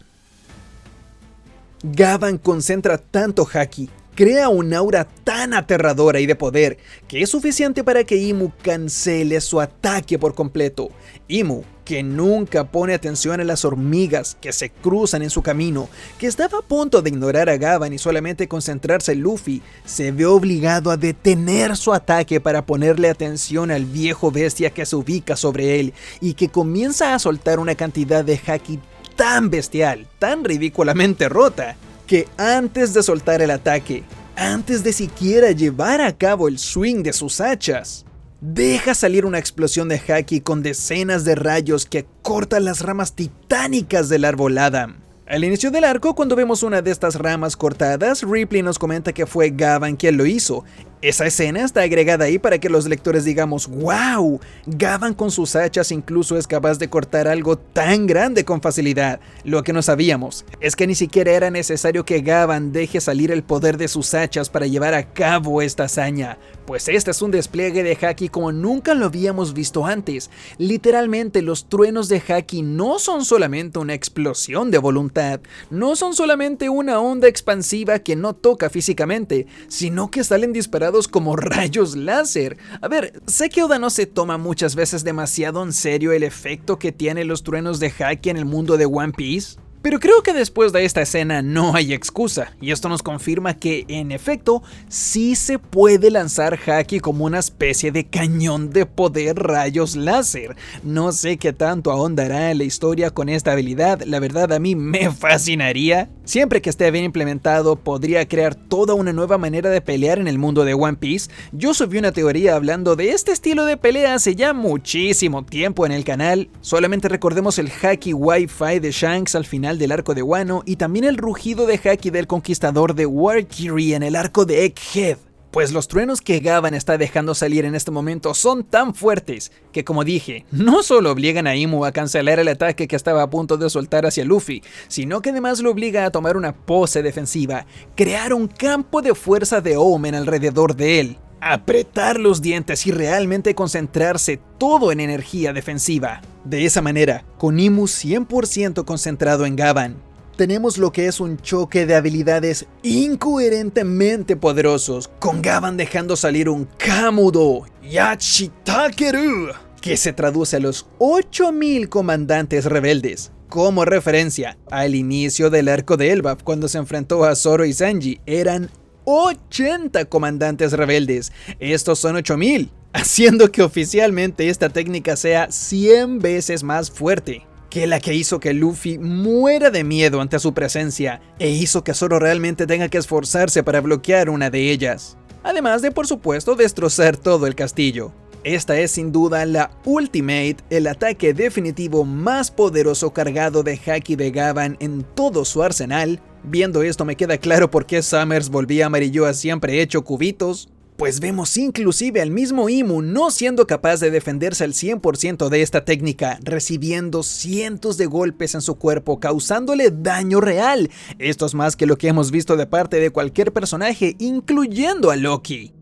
Gavan concentra tanto haki, crea un aura tan aterradora y de poder, que es suficiente para que Imu cancele su ataque por completo. Imu, que nunca pone atención a las hormigas que se cruzan en su camino, que estaba a punto de ignorar a Gavan y solamente concentrarse en Luffy, se ve obligado a detener su ataque para ponerle atención al viejo bestia que se ubica sobre él y que comienza a soltar una cantidad de haki tan bestial, tan ridículamente rota, que antes de soltar el ataque, antes de siquiera llevar a cabo el swing de sus hachas, deja salir una explosión de haki con decenas de rayos que cortan las ramas titánicas del árbol Adam. Al inicio del arco, cuando vemos una de estas ramas cortadas, Ripley nos comenta que fue Gavan quien lo hizo. Esa escena está agregada ahí para que los lectores digamos: ¡wow! Gavan con sus hachas incluso es capaz de cortar algo tan grande con facilidad. Lo que no sabíamos es que ni siquiera era necesario que Gavan deje salir el poder de sus hachas para llevar a cabo esta hazaña, pues este es un despliegue de haki como nunca lo habíamos visto antes. Literalmente los truenos de haki no son solamente una explosión de voluntad, no son solamente una onda expansiva que no toca físicamente, sino que salen disparados como rayos láser. A ver, sé que Oda no se toma muchas veces demasiado en serio el efecto que tienen los truenos de haki en el mundo de One Piece, pero creo que después de esta escena no hay excusa, y esto nos confirma que, en efecto, sí se puede lanzar haki como una especie de cañón de poder rayos láser. No sé qué tanto ahondará en la historia con esta habilidad, la verdad a mí me fascinaría. Siempre que esté bien implementado, podría crear toda una nueva manera de pelear en el mundo de One Piece. Yo subí una teoría hablando de este estilo de pelea hace ya muchísimo tiempo en el canal. Solamente recordemos el haki Wi-Fi de Shanks al final del arco de Wano y también el rugido de haki del conquistador de Valkyrie en el arco de Egghead. Pues los truenos que Gavan está dejando salir en este momento son tan fuertes que, como dije, no solo obligan a Imu a cancelar el ataque que estaba a punto de soltar hacia Luffy, sino que además lo obliga a tomar una pose defensiva, crear un campo de fuerza de Omen alrededor de él, apretar los dientes y realmente concentrarse todo en energía defensiva. De esa manera, con Imu 100% concentrado en Gavan, tenemos lo que es un choque de habilidades incoherentemente poderosos, con Gavan dejando salir un Kamudo Yachitakeru, que se traduce a los 8000 comandantes rebeldes. Como referencia, al inicio del arco de Elbaf, cuando se enfrentó a Zoro y Sanji, eran 80 comandantes rebeldes. Estos son 8000, haciendo que oficialmente esta técnica sea 100 veces más fuerte que la que hizo que Luffy muera de miedo ante su presencia e hizo que Zoro realmente tenga que esforzarse para bloquear una de ellas. Además de, por supuesto, destrozar todo el castillo. Esta es sin duda la Ultimate, el ataque definitivo más poderoso cargado de haki de Gavan en todo su arsenal. Viendo esto me queda claro por qué Summers volvía amarillo a siempre hecho cubitos, pues vemos inclusive al mismo Imu no siendo capaz de defenderse al 100% de esta técnica, recibiendo cientos de golpes en su cuerpo, causándole daño real. Esto es más que lo que hemos visto de parte de cualquier personaje, incluyendo a Loki.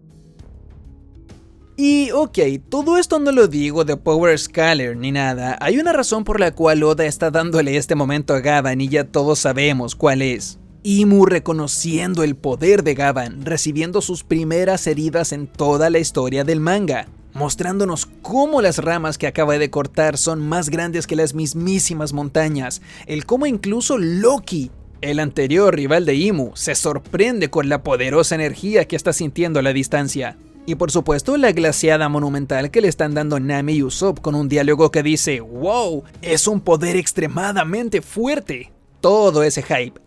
Y ok, todo esto no lo digo de Power Scaler ni nada, hay una razón por la cual Oda está dándole este momento a Gavan y ya todos sabemos cuál es. Imu reconociendo el poder de Gavan, recibiendo sus primeras heridas en toda la historia del manga, mostrándonos cómo las ramas que acaba de cortar son más grandes que las mismísimas montañas, el cómo incluso Loki, el anterior rival de Imu, se sorprende con la poderosa energía que está sintiendo a la distancia. Y por supuesto la glaciada monumental que le están dando Nami y Usopp con un diálogo que dice: wow, es un poder extremadamente fuerte. Todo ese hype,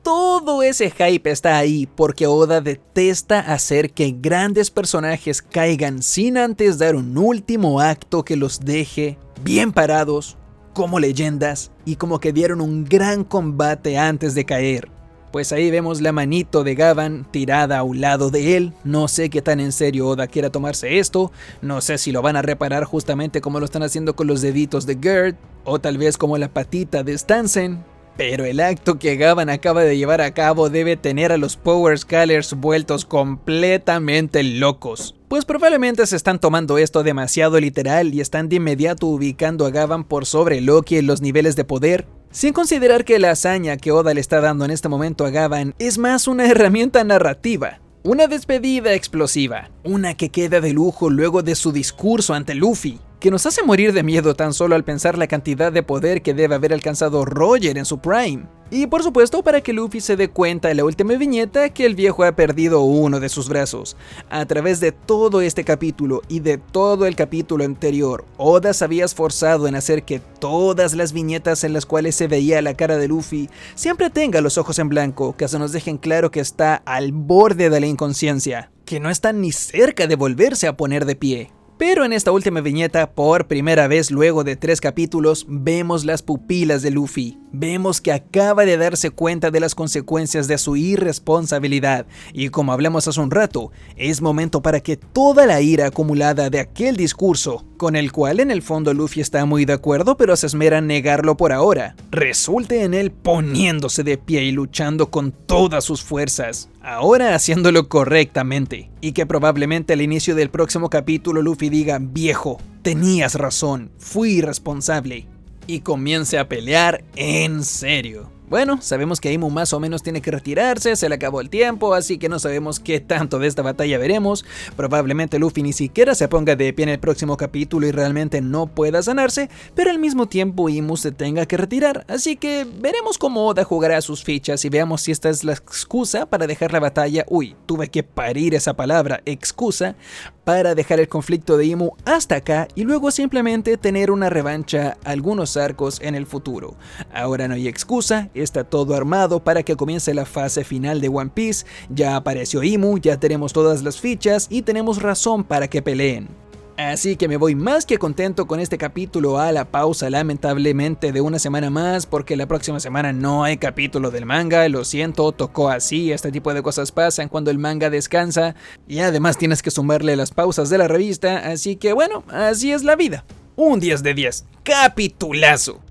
todo ese hype está ahí porque Oda detesta hacer que grandes personajes caigan sin antes dar un último acto que los deje bien parados, como leyendas y como que dieron un gran combate antes de caer. Pues ahí vemos la manito de Gavan tirada a un lado de él. No sé qué tan en serio Oda quiera tomarse esto. No sé si lo van a reparar justamente como lo están haciendo con los deditos de Gerd, o tal vez como la patita de Stansen. Pero el acto que Gavan acaba de llevar a cabo debe tener a los Power Scalers vueltos completamente locos. Pues probablemente se están tomando esto demasiado literal y están de inmediato ubicando a Gavan por sobre Loki en los niveles de poder, sin considerar que la hazaña que Oda le está dando en este momento a Gavan es más una herramienta narrativa. Una despedida explosiva, una que queda de lujo luego de su discurso ante Luffy, que nos hace morir de miedo tan solo al pensar la cantidad de poder que debe haber alcanzado Roger en su prime. Y por supuesto para que Luffy se dé cuenta en la última viñeta que el viejo ha perdido uno de sus brazos. A través de todo este capítulo y de todo el capítulo anterior, Oda se había esforzado en hacer que todas las viñetas en las cuales se veía la cara de Luffy siempre tenga los ojos en blanco, que se nos dejen claro que está al borde de la inconsciencia, que no está ni cerca de volverse a poner de pie. Pero en esta última viñeta, por primera vez luego de 3 capítulos, vemos las pupilas de Luffy. Vemos que acaba de darse cuenta de las consecuencias de su irresponsabilidad. Y como hablamos hace un rato, es momento para que toda la ira acumulada de aquel discurso, con el cual en el fondo Luffy está muy de acuerdo pero se esmera en negarlo por ahora, resulte en él poniéndose de pie y luchando con todas sus fuerzas. Ahora haciéndolo correctamente, y que probablemente al inicio del próximo capítulo Luffy diga: viejo, tenías razón, fui irresponsable, y comience a pelear en serio. Bueno, sabemos que Imu más o menos tiene que retirarse, se le acabó el tiempo, así que no sabemos qué tanto de esta batalla veremos. Probablemente Luffy ni siquiera se ponga de pie en el próximo capítulo y realmente no pueda sanarse, pero al mismo tiempo Imu se tenga que retirar, así que veremos cómo Oda jugará sus fichas y veamos si esta es la excusa para dejar la batalla, tuve que parir esa palabra, excusa, para dejar el conflicto de Imu hasta acá y luego simplemente tener una revancha algunos arcos en el futuro. Ahora no hay excusa, está todo armado para que comience la fase final de One Piece, ya apareció Imu, ya tenemos todas las fichas y tenemos razón para que peleen. Así que me voy más que contento con este capítulo a la pausa lamentablemente de una semana más, porque la próxima semana no hay capítulo del manga, lo siento, tocó así, este tipo de cosas pasan cuando el manga descansa y además tienes que sumarle las pausas de la revista, así que bueno, así es la vida. Un 10 de 10, capitulazo.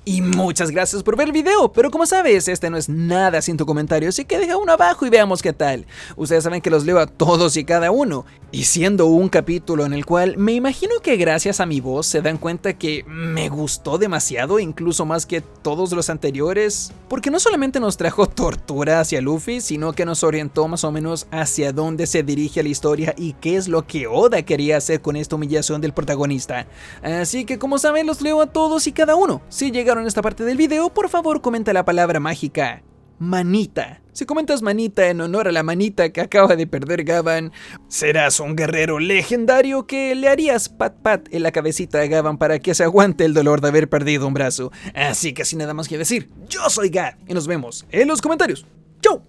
Y muchas gracias por ver el video, pero como sabes, este no es nada sin tu comentario, así que deja uno abajo y veamos qué tal. Ustedes saben que los leo a todos y cada uno, y siendo un capítulo en el cual me imagino que gracias a mi voz se dan cuenta que me gustó demasiado, incluso más que todos los anteriores, porque no solamente nos trajo tortura hacia Luffy, sino que nos orientó más o menos hacia dónde se dirige la historia y qué es lo que Oda quería hacer con esta humillación del protagonista. Así que como saben, los leo a todos y cada uno. Si llegaron en esta parte del video, por favor comenta la palabra mágica manita. Si comentas manita en honor a la manita que acaba de perder Gavan, serás un guerrero legendario que le harías pat pat en la cabecita a Gavan para que se aguante el dolor de haber perdido un brazo. Así que sin nada más que decir, yo soy Gad y nos vemos en los comentarios. ¡Chau!